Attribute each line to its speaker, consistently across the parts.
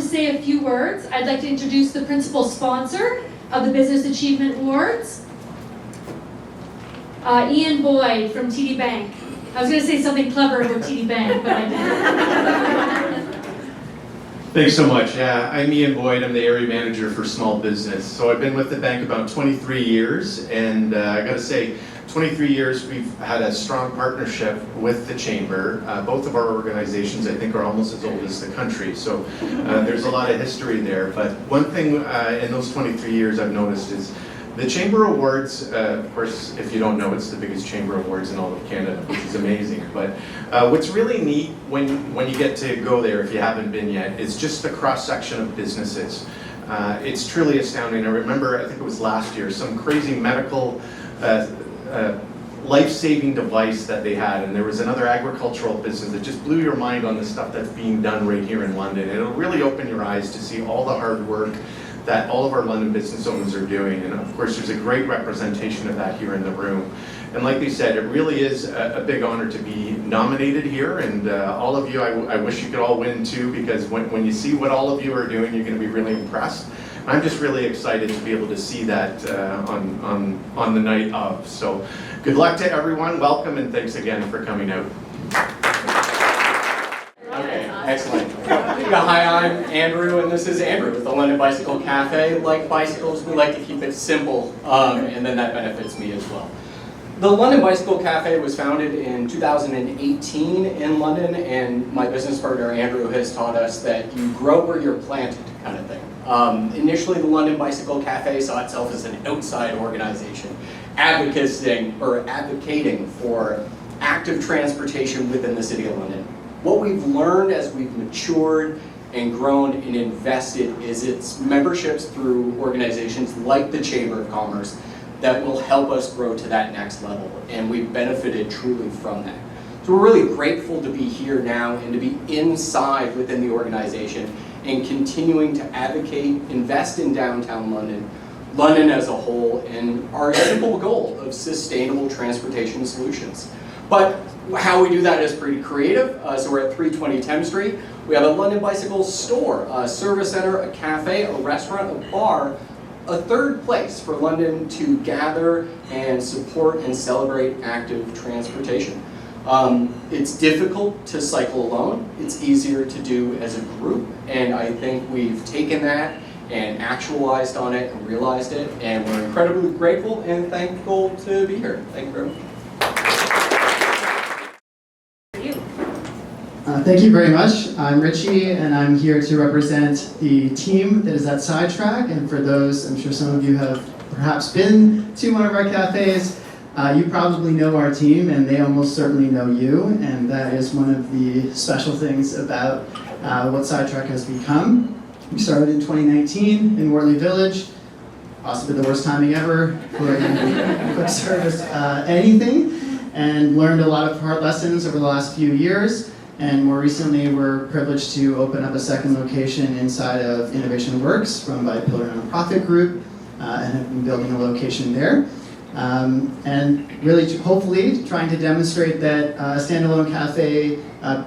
Speaker 1: say a few words. I'd like to introduce the principal sponsor of the Business Achievement Awards, Ian Boyd from TD Bank. I was going to say something clever about TD Bank, but I didn't.
Speaker 2: Thanks so much. Yeah, I'm Ian Boyd. I'm the area manager for small business. So I've been with the bank about 23 years, and I got to say, 23 years we've had a strong partnership with the Chamber. Both of our organizations, I think, are almost as old as the country, so there's a lot of history there. But one thing in those 23 years I've noticed is the Chamber Awards, of course, if you don't know, it's the biggest Chamber Awards in all of Canada, which is amazing. But what's really neat when you get to go there, if you haven't been yet, is just the cross-section of businesses. It's truly astounding. I remember, I think it was last year, some crazy medical life-saving device that they had, and there was another agricultural business that just blew your mind on the stuff that's being done right here in London. It'll really open your eyes to see all the hard work that all of our London business owners are doing, and of course there's a great representation of that here in the room. And like they said, it really is a big honor to be nominated here, and all of you, I wish you could all win too, because when you see what all of you are doing, you're going to be really impressed. I'm just really excited to be able to see that on the night of. So good luck to everyone, welcome, and thanks again for coming out.
Speaker 3: Okay, excellent. Hi, I'm Andrew, and this is Andrew with the London Bicycle Cafe. Like bicycles, we like to keep it simple, and then that benefits me as well. The London Bicycle Cafe was founded in 2018 in London, and my business partner Andrew has taught us that you grow where you're planted kind of thing. Initially, the London Bicycle Cafe saw itself as an outside organization, advocating for active transportation within the City of London. What we've learned as we've matured and grown and invested is its memberships through organizations like the Chamber of Commerce that will help us grow to that next level, and we've benefited truly from that. So we're really grateful to be here now and to be inside within the organization and continuing to advocate, invest in downtown London, London as a whole, and our simple goal of sustainable transportation solutions. But how we do that is pretty creative. So we're at 320 Thames Street. We have a London Bicycle store, a service center, a cafe, a restaurant, a bar, a third place for London to gather and support and celebrate active transportation. It's difficult to cycle alone. It's easier to do as a group, and I think we've taken that and actualized on it and realized it, and we're incredibly grateful and thankful to be here. Thank you very much.
Speaker 4: Thank you very much. I'm Richie, and I'm here to represent the team that is at Sidetrack. And for those, I'm sure some of you have perhaps been to one of our cafes, you probably know our team, and they almost certainly know you. And that is one of the special things about what Sidetrack has become. We started in 2019 in Worley Village, possibly the worst timing ever for a quick service anything, and learned a lot of hard lessons over the last few years. And more recently, we're privileged to open up a second location inside of Innovation Works, run by Pillar Nonprofit Group, and have been building a location there. And really, hopefully, trying to demonstrate that a standalone cafe,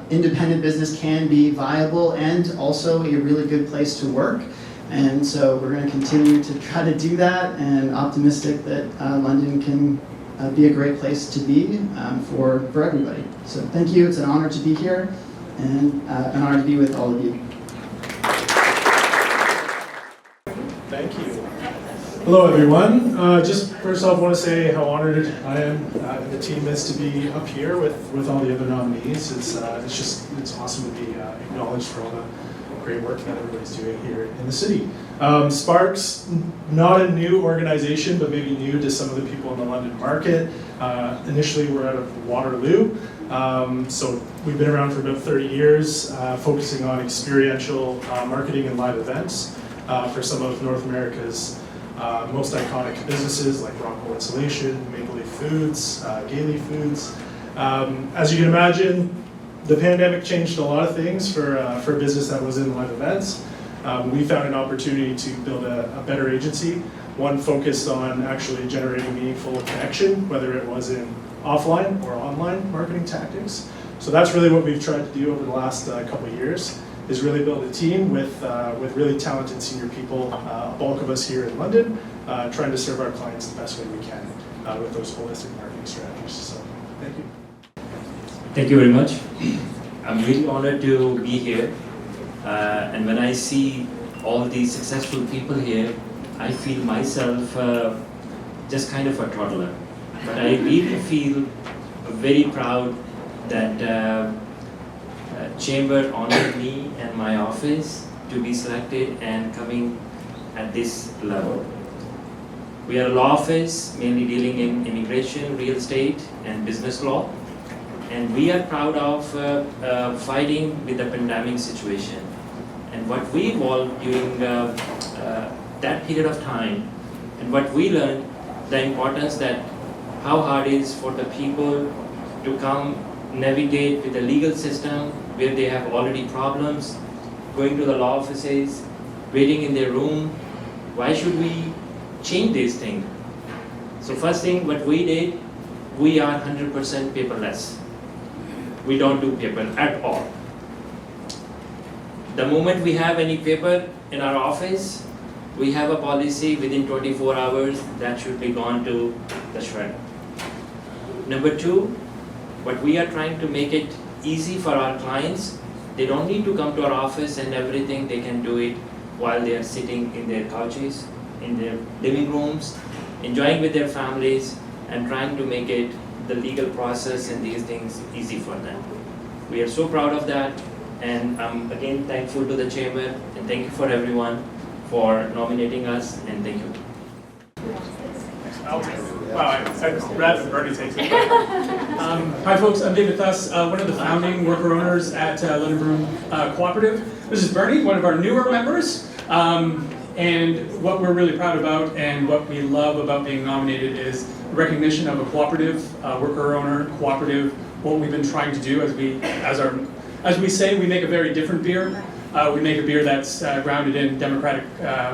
Speaker 4: independent business can be viable and also a really good place to work. And so we're going to continue to try to do that, and optimistic that London can be a great place to be for everybody. So thank you. It's an honor to be here, and an honor to be with all of you.
Speaker 5: Thank you. Hello, everyone. Just first off, I want to say how honored I am and the team is to be up here with all the other nominees. It's awesome to be acknowledged for all the great work that everybody's doing here in the city. Sparks, not a new organization, but maybe new to some of the people in the London market. Initially, we're out of Waterloo. So we've been around for about 30 years, focusing on experiential marketing and live events for some of North America's most iconic businesses like Rockwell Insulation, Maple Leaf Foods, Gailey Foods. As you can imagine, the pandemic changed a lot of things for a business that was in live events. We found an opportunity to build a better agency, one focused on actually generating meaningful connection, whether it was in offline or online marketing tactics. So that's really what we've tried to do over the last couple of years, is really build a team with really talented senior people, a bulk of us here in London, trying to serve our clients the best way we can with those holistic marketing strategies. So, thank you.
Speaker 6: Thank you very much. I'm really honored to be here. And when I see all these successful people here, I feel myself just kind of a toddler. But I really feel very proud that Chamber honored me and my office to be selected and coming at this level. We are a law office mainly dealing in immigration, real estate, and business law. And we are proud of fighting with the pandemic situation. And what we evolved during that period of time, and what we learned, the importance that how hard it is for the people to come navigate with the legal system where they have already problems, going to the law offices, waiting in their room. Why should we change this thing? So first thing what we did, we are 100% paperless. We don't do paper at all. The moment we have any paper in our office, we have a policy within 24 hours that should be gone to the shredder. Number two, what we are trying to make it easy for our clients. They don't need to come to our office and everything. They can do it while they are sitting in their couches, in their living rooms, enjoying with their families, and trying to make it the legal process and these things easy for them. We are so proud of that, and I'm again thankful to the Chamber, and thank you for everyone for nominating us, and thank you.
Speaker 7: I'll take it. Wow, I'd rather Bernie takes it. Hi folks, I'm David Thuss, one of the founding worker owners at London Broom Cooperative. This is Bernie, one of our newer members. And what we're really proud about and what we love about being nominated is recognition of a cooperative, worker owner cooperative. What we've been trying to do as we say, we make a very different beer. We make a beer that's grounded in democratic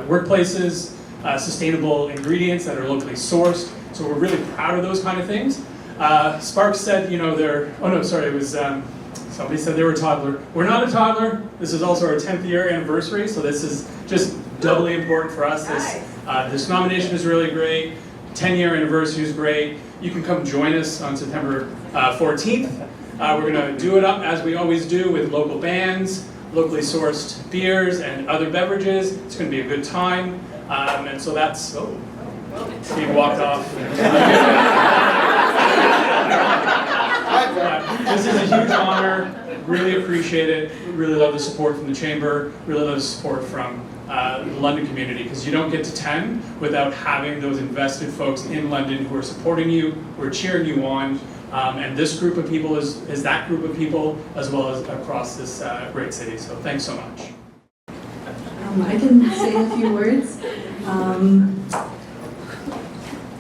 Speaker 7: workplaces, sustainable ingredients that are locally sourced. So we're really proud of those kind of things. Sparks said, you know, somebody said they were a toddler. We're not a toddler. This is also our 10th year anniversary, so this is just doubly important for us. This nomination is really great. 10-year anniversary is great. You can come join us on September 14th. We're going to do it up as we always do with local bands, locally sourced beers and other beverages. It's going to be a good time. And so that's, Steve walked off. This is a huge honor, really appreciate it, really love the support from the Chamber, really love the support from the London community, because you don't get to 10 without having those invested folks in London who are supporting you, who are cheering you on, and this group of people is that group of people, as well as across this great city, so thanks so much.
Speaker 8: I can say a few words.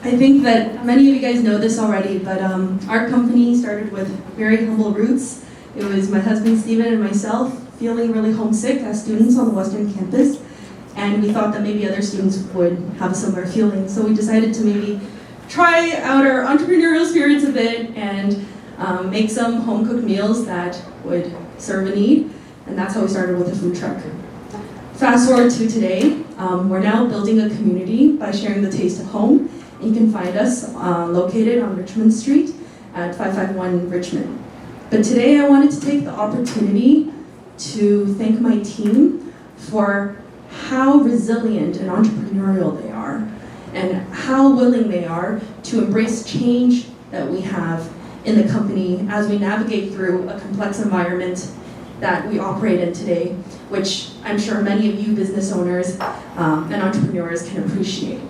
Speaker 8: I think that many of you guys know this already, but our company started with very humble roots. It was my husband Stephen and myself feeling really homesick as students on the Western campus, and we thought that maybe other students would have a similar feeling. So we decided to maybe try out our entrepreneurial spirits a bit and make some home-cooked meals that would serve a need, and that's how we started with a food truck. Fast forward to today, we're now building a community by sharing the taste of home. You can find us located on Richmond Street at 551 Richmond. But today I wanted to take the opportunity to thank my team for how resilient and entrepreneurial they are, and how willing they are to embrace change that we have in the company as we navigate through a complex environment that we operate in today, which I'm sure many of you business owners and entrepreneurs can appreciate.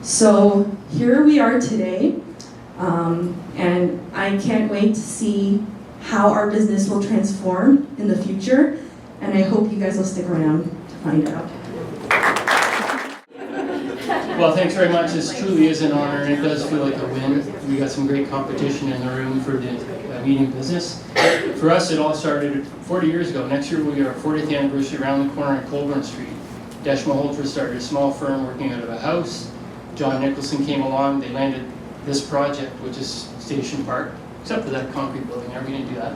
Speaker 8: So here we are today, and I can't wait to see how our business will transform in the future, and I hope you guys will stick around to find out.
Speaker 9: Well, thanks very much. This truly is an honor, and it does feel like a win. We got some great competition in the room for the meeting business. For us, it all started 40 years ago. Next year, we are our 40th anniversary around the corner at Colburn Street. Desh Malhotra started a small firm working out of a house. John Nicholson came along. They landed this project, which is Station Park, except for that concrete building. Are we going to do that?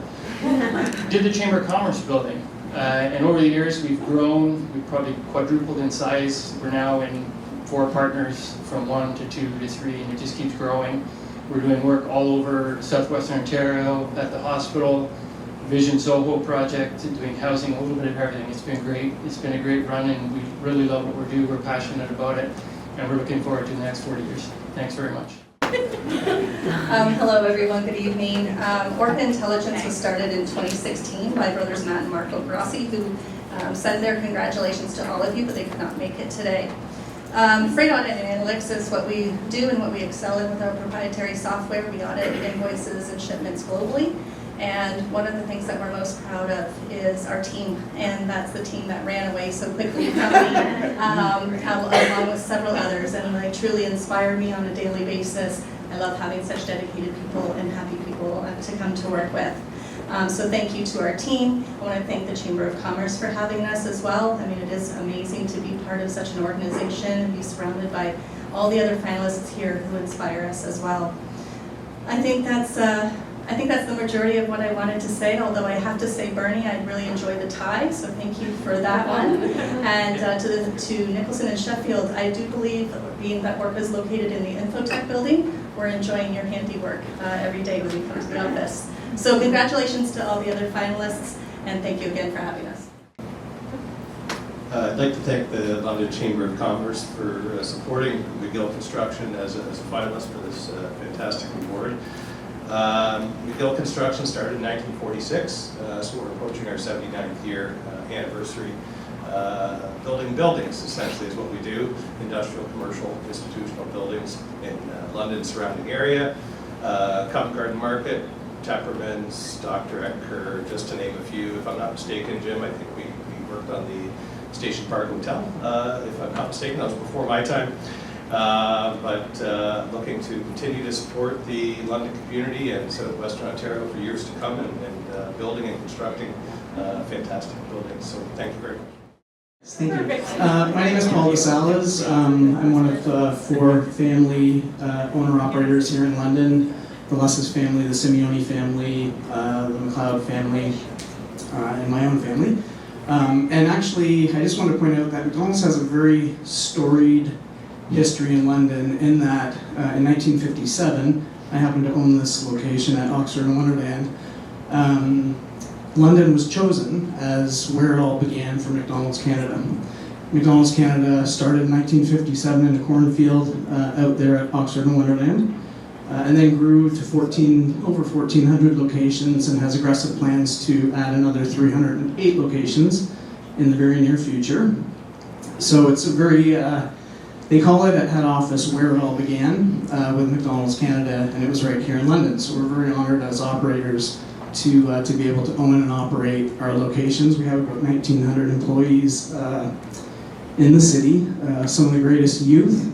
Speaker 9: Did the Chamber of Commerce building. And over the years, we've grown. We've probably quadrupled in size. We're now in 4 partners, from 1 to 2 to 3, and it just keeps growing. We're doing work all over southwestern Ontario, at the hospital, Vision Soho project, doing housing, a little bit of everything. It's been great. It's been a great run, and we really love what we do. We're passionate about it, and we're looking forward to the next 40 years. Thanks very much.
Speaker 10: Hello everyone, good evening. Orca Intelligence was started in 2016 by brothers Matt and Marco Grossi, who send their congratulations to all of you, but they could not make it today. Freight audit and analytics is what we do and what we excel in with our proprietary software. We audit invoices and shipments globally. And one of the things that we're most proud of is our team, and that's the team that ran away so quickly from me, along with several others, and they truly inspire me on a daily basis. I love having such dedicated people and happy people to come to work with. So thank you to our team. I want to thank the Chamber of Commerce for having us as well. I mean, it is amazing to be part of such an organization and be surrounded by all the other finalists here who inspire us as well. I think that's the majority of what I wanted to say, although I have to say, Bernie, I really enjoyed the tie, so thank you for that one. And to Nicholson and Sheffield, I do believe, being that Orca is located in the Infotech building, we're enjoying your handiwork every day when we come to the office. So congratulations to all the other finalists, and thank you again for having us.
Speaker 11: I'd like to thank the London Chamber of Commerce for supporting McGill Construction as a finalist for this fantastic award. McGill Construction started in 1946, so we're approaching our 79th year anniversary. Building buildings, essentially, is what we do. Industrial, commercial, institutional buildings in London surrounding area. Covent Garden Market, Tepperman's, Dr. Ecker, just to name a few. If I'm not mistaken, Jim, I think we worked on the Station Park Hotel, if I'm not mistaken. That was before my time. But looking to continue to support the London community and southwestern Ontario for years to come, and building and constructing fantastic buildings. So thank you very much.
Speaker 4: Thank you. My name is Paul Lasalas. I'm one of 4 family owner-operators here in London. The Lusses family, the Simeone family, the McLeod family, and my own family. And actually, I just want to point out that McDonald's has a very storied history in London, in that in 1957, I happened to own this location at Oxford and Wonderland. London was chosen as where it all began for McDonald's Canada. McDonald's Canada started in 1957 in a cornfield out there at Oxford and Wonderland, and then grew to over 1,400 locations, and has aggressive plans to add another 308 locations in the very near future. So it's a very, they call it at head office where it all began with McDonald's Canada, and it was right here in London. So we're very honored as operators to be able to own and operate our locations. We have about 1,900 employees in the city, some of the greatest youth,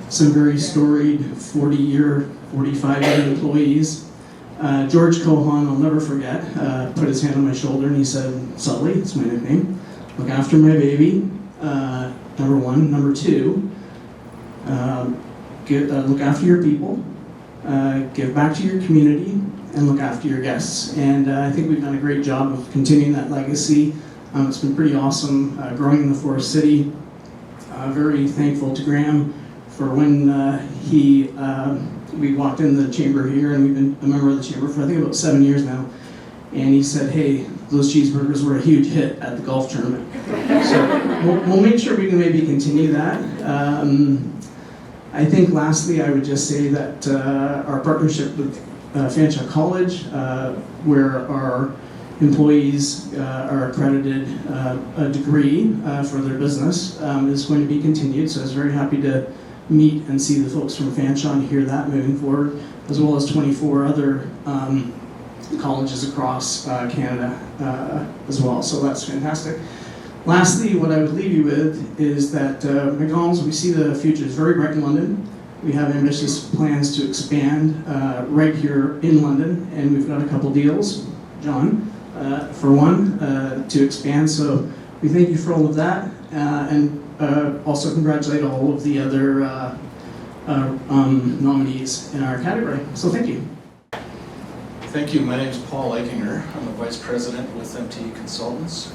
Speaker 4: some very storied 40-year, 45-year employees. George Cohan, I'll never forget, put his hand on my shoulder and he said, "Sully," it's my nickname, "look after my baby, number 1. Number 2, look after your people, give back to your community, and look after your guests." And I think we've done a great job of continuing that legacy. It's been pretty awesome growing in the Forest City. Very thankful to Graham for when we walked in the chamber here, and we've been a member of the chamber for I think about 7 years now. And he said, "Hey, those cheeseburgers were a huge hit at the golf tournament." So we'll make sure we can maybe continue that. I think lastly, I would just say that our partnership with Fanshawe College, where our employees are accredited a degree for their business, is going to be continued. So I was very happy to meet and see the folks from Fanshawe and hear that moving forward, as well as 24 other colleges across Canada as well. So that's fantastic. Lastly, what I would leave you with is that McDonald's, we see the future is very bright in London. We have ambitious plans to expand right here in London, and we've got a couple deals, John, for one, to expand. So we thank you for all of that, and also congratulate all of the other nominees in our category. So thank you.
Speaker 12: Thank you. My name is Paul Eichinger. I'm the Vice President with MT Consultants.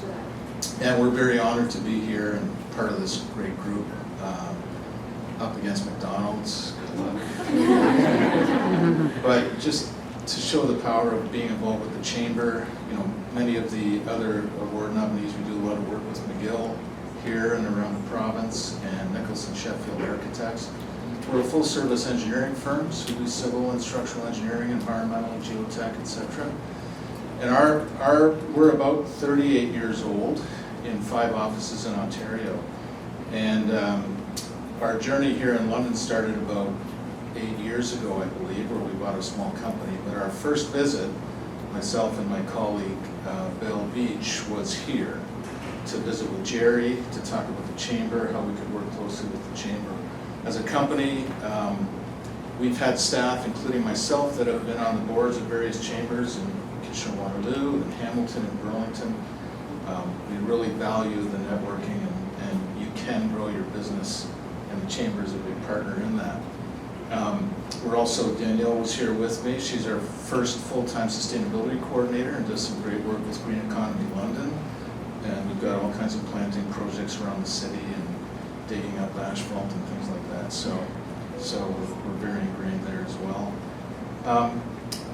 Speaker 12: And we're very honored to be here and part of this great group up against McDonald's. Good luck. But just to show the power of being involved with the Chamber, you know, many of the other award nominees, we do a lot of work with McGill here and around the province, and Nicholson Sheffield Architects. We're a full-service engineering firm, so we do civil and structural engineering, environmental, geotech, etc. And we're about 38 years old in 5 offices in Ontario. And our journey here in London started about 8 years ago, I believe, where we bought a small company. But our first visit, myself and my colleague Bill Beach, was here to visit with Jerry, to talk about the Chamber, how we could work closely with the Chamber. As a company, we've had staff, including myself, that have been on the boards of various chambers in Kitchener-Waterloo, and Hamilton, and Burlington. We really value the networking, and you can grow your business, and the Chamber is a big partner in that. We're also, Danielle was here with me. She's our first full-time sustainability coordinator and does some great work with Green Economy London. And we've got all kinds of planting projects around the city and digging up asphalt and things like that. So we're very ingrained there as well.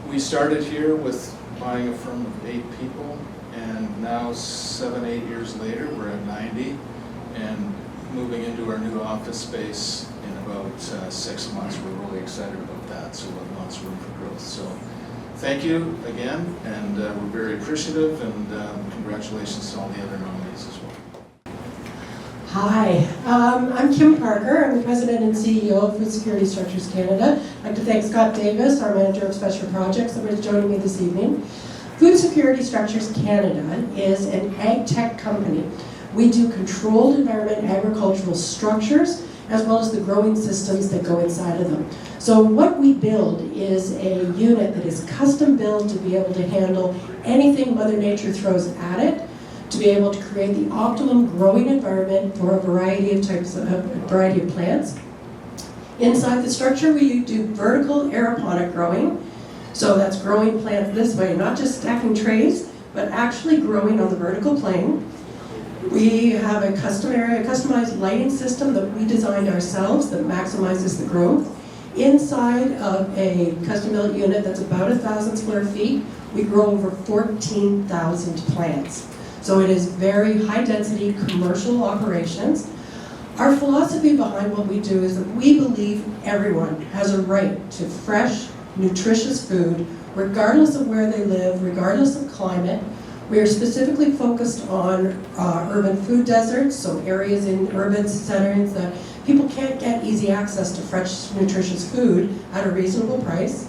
Speaker 12: We started here with buying a firm of 8 people, and now 7, 8 years later, we're at 90 and moving into our new office space in about 6 months. We're really excited about that, so we have lots of room for growth. So thank you again, and we're very appreciative, and congratulations to all the other nominees as well.
Speaker 13: Hi, I'm Kim Parker. I'm the President and CEO of Food Security Structures Canada. I'd like to thank Scott Davis, our Manager of Special Projects, that was joining me this evening. Food Security Structures Canada is an ag tech company. We do controlled environment agricultural structures, as well as the growing systems that go inside of them. So what we build is a unit that is custom built to be able to handle anything Mother Nature throws at it, to be able to create the optimum growing environment for a variety of plants. Inside the structure, we do vertical aeroponic growing. So that's growing plants this way, not just stacking trays, but actually growing on the vertical plane. We have a customized lighting system that we designed ourselves that maximizes the growth. Inside of a custom-built unit that's about 1,000 square feet, we grow over 14,000 plants. So it is very high-density commercial operations. Our philosophy behind what we do is that we believe everyone has a right to fresh, nutritious food, regardless of where they live, regardless of climate. We are specifically focused on urban food deserts, so areas in urban settings that people can't get easy access to fresh, nutritious food at a reasonable price.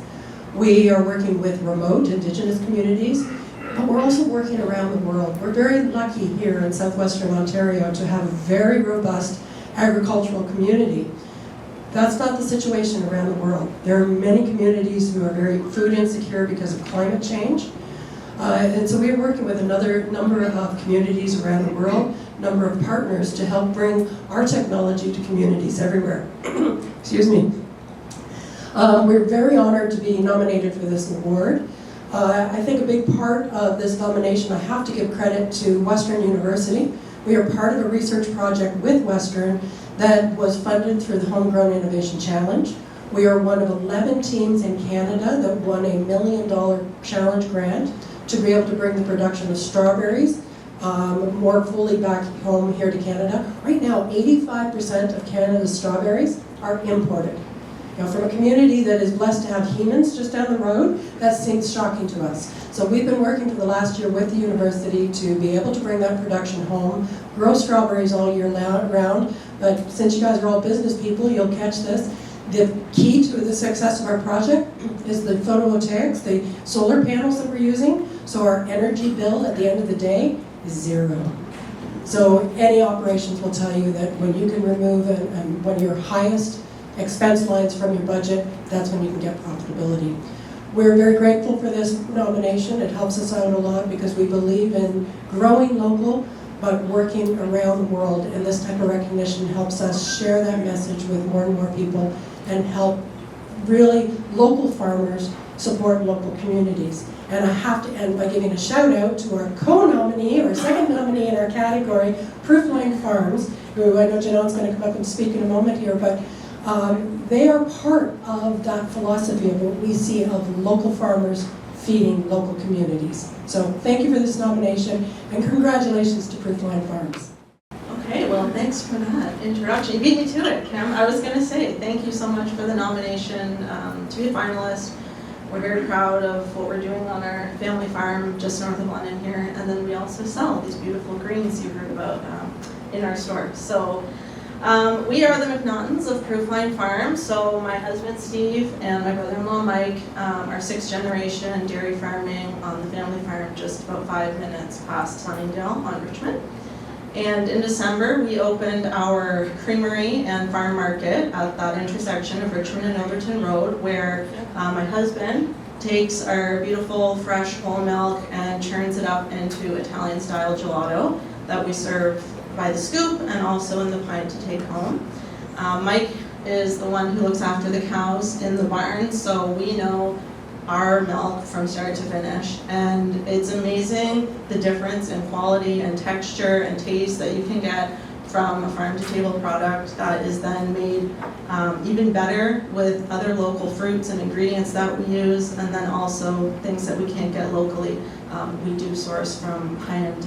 Speaker 13: We are working with remote Indigenous communities, but we're also working around the world. We're very lucky here in southwestern Ontario to have a very robust agricultural community. That's not the situation around the world. There are many communities who are very food insecure because of climate change. And so we are working with another number of communities around the world, number of partners to help bring our technology to communities everywhere. Excuse me. We're very honored to be nominated for this award. I think a big part of this nomination, I have to give credit to Western University. We are part of a research project with Western that was funded through the Homegrown Innovation Challenge. We are one of 11 teams in Canada that won a $1 million challenge grant to be able to bring the production of strawberries more fully back home here to Canada. Right now, 85% of Canada's strawberries are imported. Now, from a community that is blessed to have Hemans just down the road, that seems shocking to us. So we've been working for the last year with the university to be able to bring that production home, grow strawberries all year round, but since you guys are all business people, you'll catch this. The key to the success of our project is the photovoltaics, the solar panels that we're using, so our energy bill at the end of the day is 0. So any operations will tell you that when you can remove and when your highest expense lines from your budget, that's when you can get profitability. We're very grateful for this nomination. It helps us out a lot because we believe in growing local, but working around the world, and this type of recognition helps us share that message with more and more people and help really local farmers support local communities. And I have to end by giving a shout out to our co-nominee, or second nominee in our category, Proofline Farms, who I know Janon's going to come up and speak in a moment here, but they are part of that philosophy of what we see of local farmers feeding local communities. So thank you for this nomination, and congratulations to Proofline Farms.
Speaker 14: Okay, well, thanks for that introduction. You beat me to it, Kim. I was going to say thank you so much for the nomination to be a finalist. We're very proud of what we're doing on our family farm just north of London here, and then we also sell these beautiful greens you heard about in our store. So we are the McNaughtons of Proofline Farm. So my husband Steve and my brother-in-law Mike are sixth generation dairy farming on the family farm just about 5 minutes past Sunningdale on Richmond. And in December, we opened our creamery and farm market at that intersection of Richmond and Overton Road, where my husband takes our beautiful fresh whole milk and churns it up into Italian-style gelato that we serve by the scoop and also in the pint to take home. Mike is the one who looks after the cows in the barn, so we know our milk from start to finish, and it's amazing the difference in quality and texture and taste that you can get from a farm-to-table product that is then made even better with other local fruits and ingredients that we use, and then also things that we can't get locally. We do source from high-end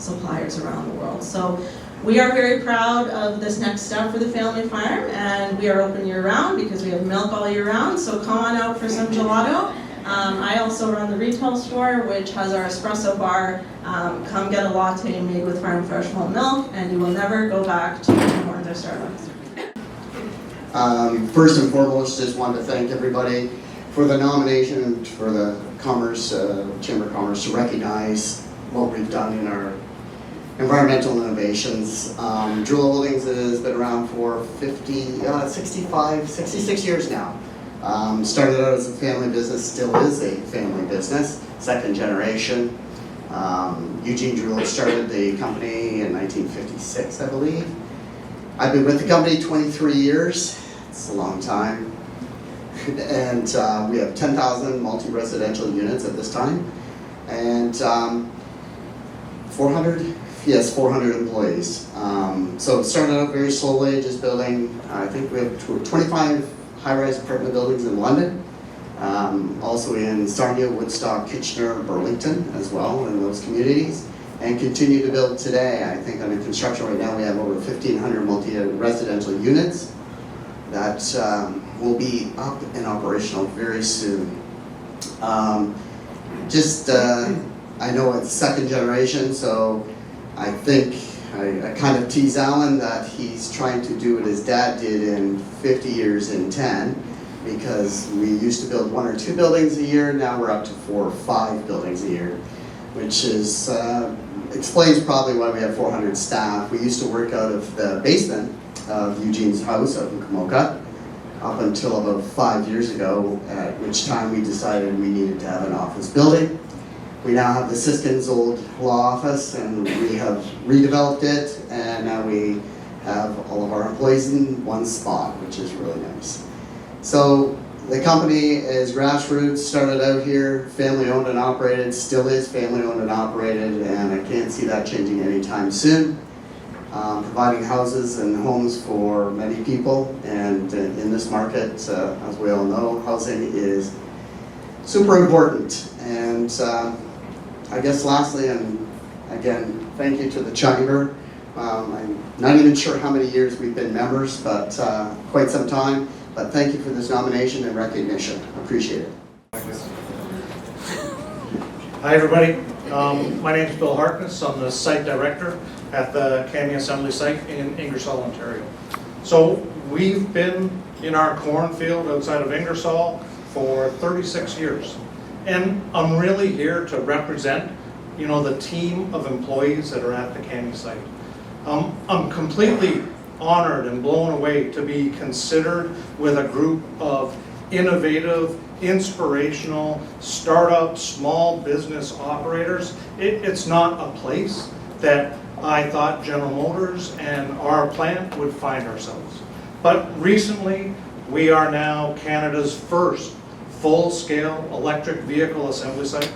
Speaker 14: suppliers around the world. So we are very proud of this next step for the family farm, and we are open year-round because we have milk all year round, so come on out for some gelato. I also run the retail store, which has our espresso bar. Come get a latte made with farm fresh whole milk, and you will never go back to Tim Hortons or Starbucks.
Speaker 15: First and foremost, just wanted to thank everybody for the nomination and for the Chamber of Commerce to recognize what we've done in our environmental innovations. Jewel Holdings has been around for 66 years now. Started out as a family business, still is a family business, second generation. Eugene Jewel started the company in 1956, I believe. I've been with the company 23 years. It's a long time. And we have 10,000 multi-residential units at this time. And 400 employees. So it started out very slowly, just building, I think we have 25 high-rise apartment buildings in London. Also in Sarnia, Woodstock, Kitchener, Burlington as well in those communities. And continue to build today. I think under construction right now we have over 1,500 multi-residential units that will be up and operational very soon. I know it's second generation, so I think I kind of tease Alan that he's trying to do what his dad did in 50 years in 10, because we used to build 1 or 2 buildings a year, now we're up to 4 or 5 buildings a year, which is explains probably why we have 400 staff. We used to work out of the basement of Eugene's house out in Kamoka up until about 5 years ago, at which time we decided we needed to have an office building. We now have the Siskin's old law office, and we have redeveloped it, and now we have all of our employees in one spot, which is really nice. So the company is grassroots, started out here, family owned and operated, still is family owned and operated, and I can't see that changing anytime soon. Providing houses and homes for many people, and in this market, as we all know, housing is super important. And I guess lastly, and again, thank you to the Chamber. I'm not even sure how many years we've been members, but quite some time. But thank you for this nomination and recognition. Appreciate it.
Speaker 16: Hi everybody. My name is Bill Harkness. I'm the site director at the Kami Assembly site in Ingersoll, Ontario. So we've been in our cornfield outside of Ingersoll for 36 years. And I'm really here to represent, the team of employees that are at the Kami site. I'm completely honored and blown away to be considered with a group of innovative, inspirational, startup, small business operators. It's not a place that I thought General Motors and our plant would find ourselves. But recently, we are now Canada's first full-scale electric vehicle assembly site.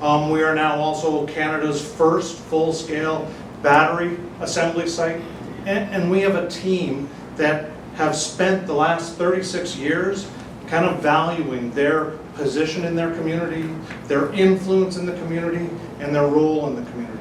Speaker 16: We are now also Canada's first full-scale battery assembly site. And we have a team that have spent the last 36 years kind of valuing their position in their community, their influence in the community, and their role in the community.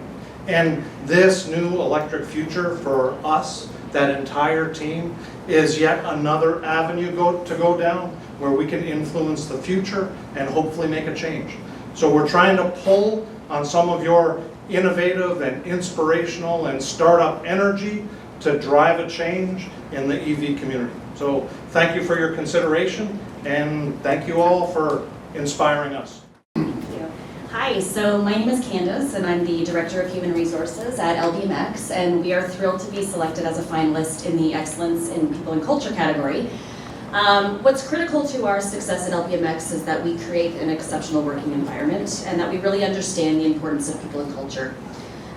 Speaker 16: And this new electric future for us, that entire team, is yet another avenue to go down where we can influence the future and hopefully make a change. So we're trying to pull on some of your innovative and inspirational and startup energy to drive a change in the EV community. So thank you for your consideration, and thank you all for inspiring us.
Speaker 17: Hi, so my name is Candace, and I'm the Director of Human Resources at LBMX, and we are thrilled to be selected as a finalist in the Excellence in People and Culture category. What's critical to our success at LBMX is that we create an exceptional working environment and that we really understand the importance of people and culture.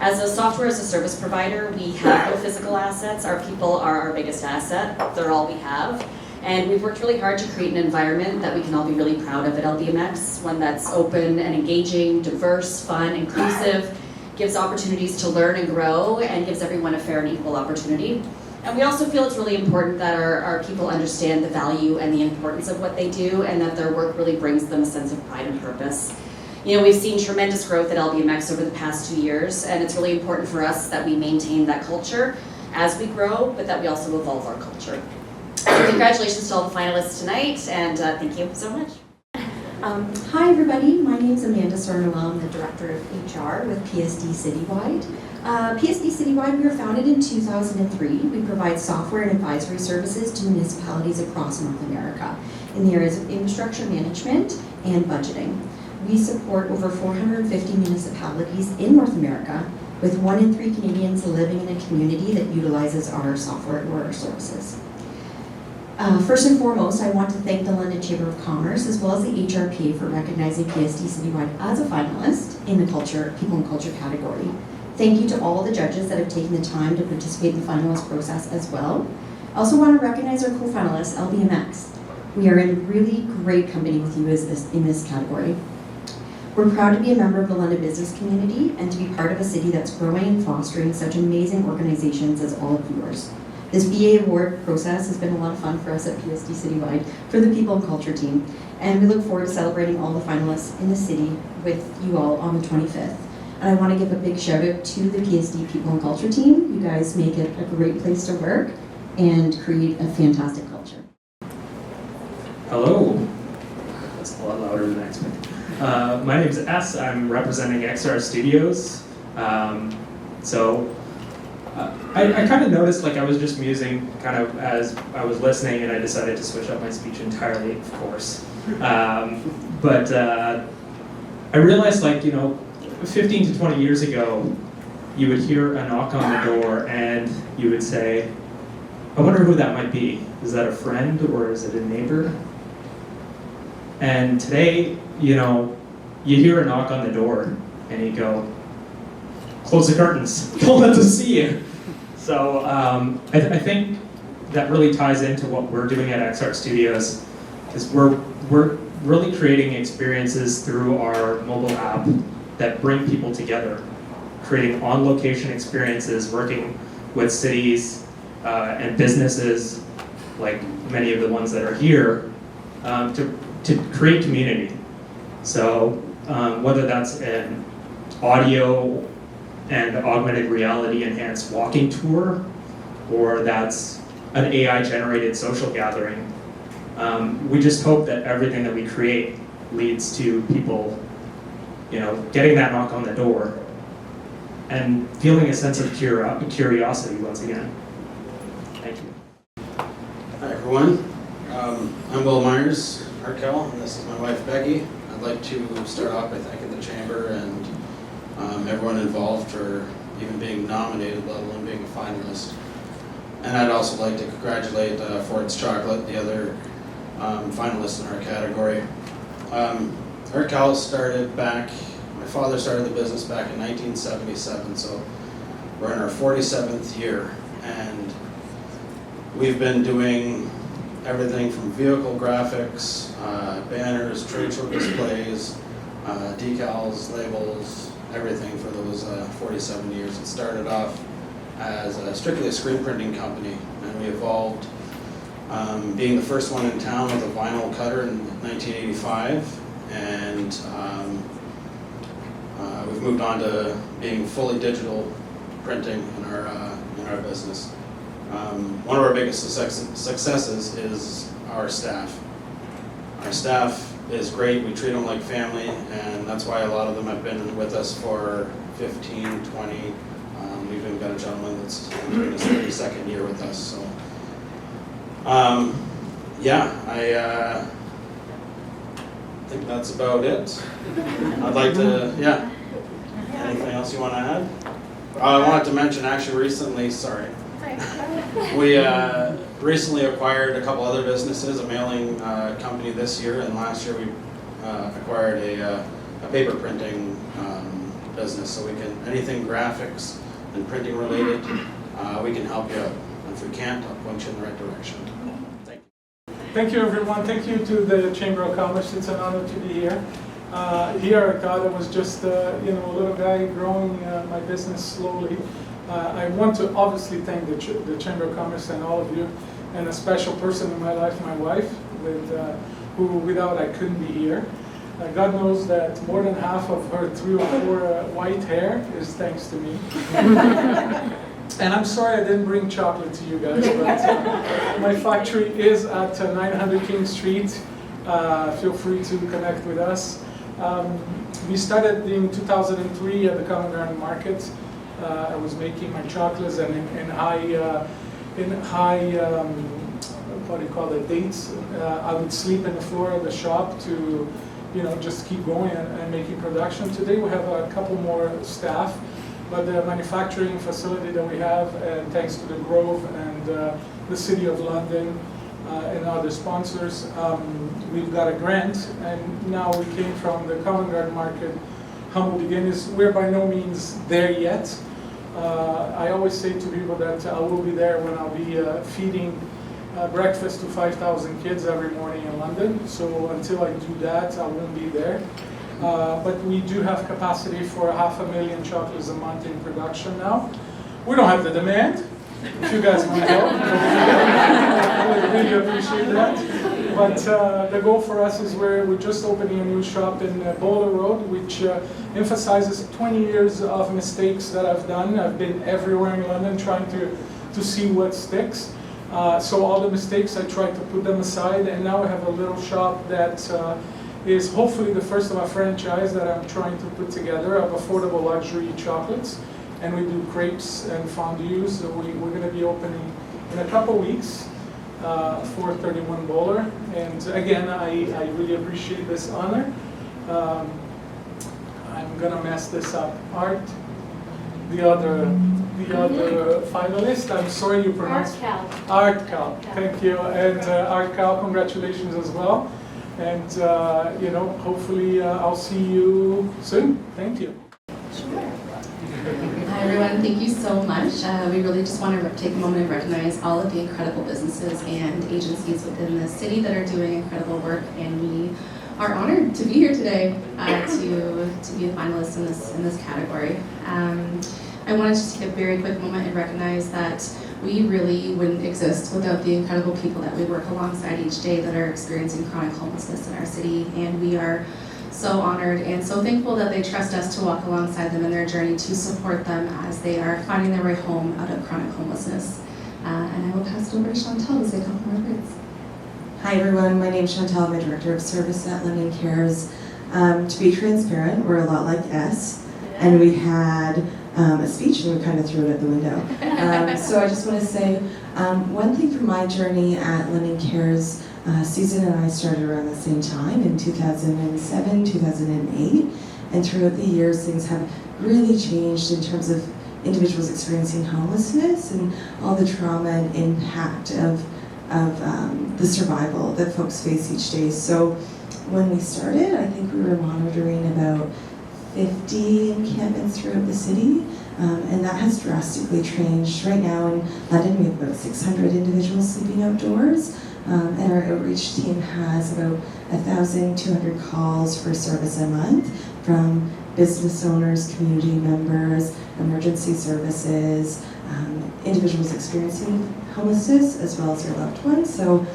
Speaker 17: As a software as a service provider, we have no physical assets. Our people are our biggest asset. They're all we have. And we've worked really hard to create an environment that we can all be really proud of at LBMX, one that's open and engaging, diverse, fun, inclusive, gives opportunities to learn and grow, and gives everyone a fair and equal opportunity. And we also feel it's really important that our people understand the value and the importance of what they do, and that their work really brings them a sense of pride and purpose. You know, we've seen tremendous growth at LBMX over the past 2 years, and it's really important for us that we maintain that culture as we grow, but that we also evolve our culture. So congratulations to all the finalists tonight, and thank you so much.
Speaker 18: Hi everybody, my name is Amanda Sornwell. I'm the Director of HR with PSD Citywide. PSD Citywide, we were founded in 2003. We provide software and advisory services to municipalities across North America in the areas of infrastructure management and budgeting. We support over 450 municipalities in North America, with 1 in 3 Canadians living in a community that utilizes our software or our services. First and foremost, I want to thank the London Chamber of Commerce as well as the HRPA for recognizing PSD Citywide as a finalist in the People and Culture category. Thank you to all the judges that have taken the time to participate in the finalist process as well. I also want to recognize our co-finalists, LBMX. We are in really great company with you in this category. We're proud to be a member of the London business community and to be part of a city that's growing and fostering such amazing organizations as all of yours. This BA award process has been a lot of fun for us at PSD Citywide for the People and Culture team, and we look forward to celebrating all the finalists in the city with you all on the 25th. And I want to give a big shout out to the PSD People and Culture team. You guys make it a great place to work and create a fantastic culture.
Speaker 19: Hello. That's a lot louder than I expected. My name is S. I'm representing XR Studios. I kind of noticed, like, I was just musing kind of as I was listening, and I decided to switch up my speech entirely, of course. But I realized, like, 15 to 20 years ago, you would hear a knock on the door and you would say, I wonder who that might be. Is that a friend or is it a neighbor? And today, you hear a knock on the door and you go, close the curtains, don't let them see you. So I think that really ties into what we're doing at XR Studios, is we're really creating experiences through our mobile app that bring people together, creating on-location experiences, working with cities and businesses, like many of the ones that are here, to create community. So whether that's an audio and augmented reality enhanced walking tour, or that's an AI generated social gathering, we just hope that everything that we create leads to people getting that knock on the door and feeling a sense of curiosity once again. Thank you.
Speaker 20: Hi everyone, I'm Will Myers, Arkell, and this is my wife Becky. I'd like to start off by thanking the Chamber and everyone involved for even being nominated, let alone being a finalist. And I'd also like to congratulate Ford's Chocolate, the other finalists in our category. Arkell started back, my father started the business back in 1977, so we're in our 47th year, and we've been doing everything from vehicle graphics, banners, trade show displays, decals, labels, everything for those 47 years. It started off as strictly a screen printing company, and we evolved being the first one in town with a vinyl cutter in 1985, and we've moved on to being fully digital printing in our business. One of our biggest successes is our staff. Our staff is great. We treat them like family, and that's why a lot of them have been with us for 15, 20. We've even got a gentleman that's entering his 32nd year with us. So, yeah, I think that's about it. I'd like to, yeah. Anything else you want to add? I wanted to mention, actually, recently, we recently acquired a couple other businesses, a mailing company this year, and last year we acquired a paper printing business. So we can, anything graphics and printing related, we can help you out. And if we can't, I'll point you in the right direction. Thank you.
Speaker 5: Thank you, everyone. Thank you to the Chamber of Commerce. It's an honor to be here. Here I thought I was just a little guy growing my business slowly. I want to obviously thank the Chamber of Commerce and all of you, and a special person in my life, my wife, who without I couldn't be here. God knows that more than half of her 3 or 4 white hair is thanks to me. And I'm sorry I didn't bring chocolate to you guys, but my factory is at 900 King Street. Feel free to connect with us. We started in 2003 at the Covent Garden Market. I was making my chocolates, and in high what do you call it, dates. I would sleep in the floor of the shop to, just keep going and making production. Today we have a couple more staff, but the manufacturing facility that we have, and thanks to the Grove and the City of London and other sponsors, we've got a grant, and now we came from the Covent Garden Market, humble beginnings. We're by no means there yet. I always say to people that I will be there when I'll be feeding breakfast to 5,000 kids every morning in London. So until I do that, I won't be there. But we do have capacity for 500,000 chocolates a month in production now. We don't have the demand. If you guys want to help, I would really appreciate that. But the goal for us is we're just opening a new shop in Bowler Road, which emphasizes 20 years of mistakes that I've done. I've been everywhere in London trying to see what sticks. So all the mistakes, I tried to put them aside, and now I have a little shop that is hopefully the first of a franchise that I'm trying to put together of affordable luxury chocolates. And we do crepes and fondues. So we're going to be opening in a couple weeks, 431 Bowler. And again, I really appreciate this honor. I'm going to mess this up. Art, the other finalist, I'm sorry you pronounced Art Cal. Thank you. And Art Cal, congratulations as well. And hopefully I'll see you soon. Thank you.
Speaker 21: Hi everyone, thank you so much. We really just want to take a moment and recognize all of the incredible businesses and agencies within the city that are doing incredible work, and we are honored to be here today to be a finalist in this category. I wanted to take a very quick moment and recognize that we really wouldn't exist without the incredible people that we work alongside each day that are experiencing chronic homelessness in our city, and we are so honored and so thankful that they trust us to walk alongside them in their journey to support them as they are finding their way home out of chronic homelessness. And I will pass it over to Chantal to say a couple more words.
Speaker 22: Hi everyone, my name is Chantal. I'm a Director of Service at London Cares. To be transparent, we're a lot like S, and we had a speech and we kind of threw it at the window. So I just want to say one thing from my journey at London Cares. Susan and I started around the same time in 2007, 2008, and throughout the years things have really changed in terms of individuals experiencing homelessness and all the trauma and impact of the survival that folks face each day. So when we started, I think we were monitoring about 50 encampments throughout the city, and that has drastically changed. Right now in London we have about 600 individuals sleeping outdoors. And our outreach team has about 1,200 calls for service a month from business owners, community members, emergency services, individuals experiencing homelessness, as well as their loved ones. So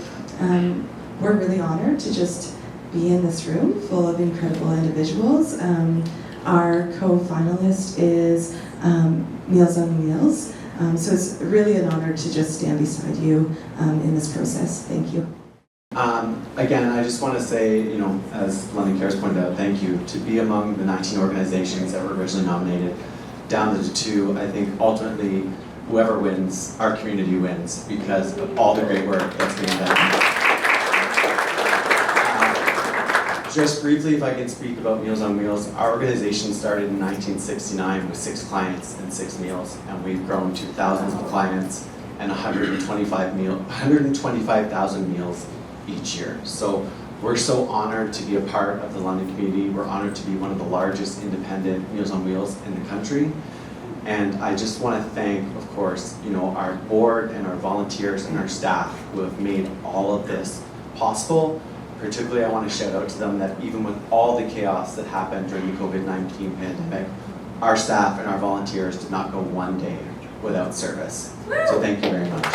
Speaker 22: we're really honored to just be in this room full of incredible individuals. Our co-finalist is Meals on Wheels. So it's really an honor to just stand beside you in this process. Thank you.
Speaker 1: Again, I just want to say, you know, as London Cares pointed out, thank you. To be among the 19 organizations that were originally nominated down to the 2, I think ultimately whoever wins, our community wins because of all the great work that's being done. Just briefly, if I can speak about Meals on Wheels, our organization started in 1969 with 6 clients and 6 meals, and we've grown to thousands of clients and 125,000 meals each year. So we're so honored to be a part of the London community. We're honored to be one of the largest independent Meals on Wheels in the country. And I just want to thank, of course, you know, our board and our volunteers and our staff who have made all of this possible. Particularly, I want to shout out to them that even with all the chaos that happened during the COVID-19 pandemic, our staff and our volunteers did not go one day without service. So thank you very much.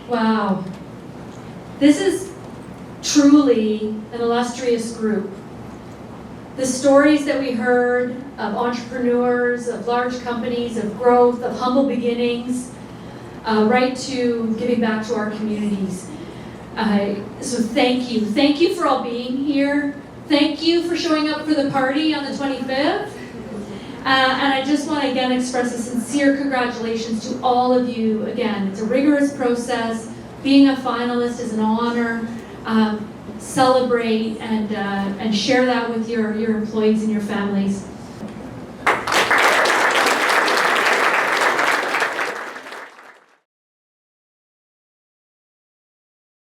Speaker 2: Wow. This is truly an illustrious group. The stories that we heard of entrepreneurs, of large companies, of growth, of humble beginnings, right to giving back to our communities. So thank you. Thank you for all being here. Thank you for showing up for the party on the 25th. And I just want to again express a sincere congratulations to all of you. Again, it's a rigorous process. Being a finalist is an honor. Celebrate and share that with your employees and your families.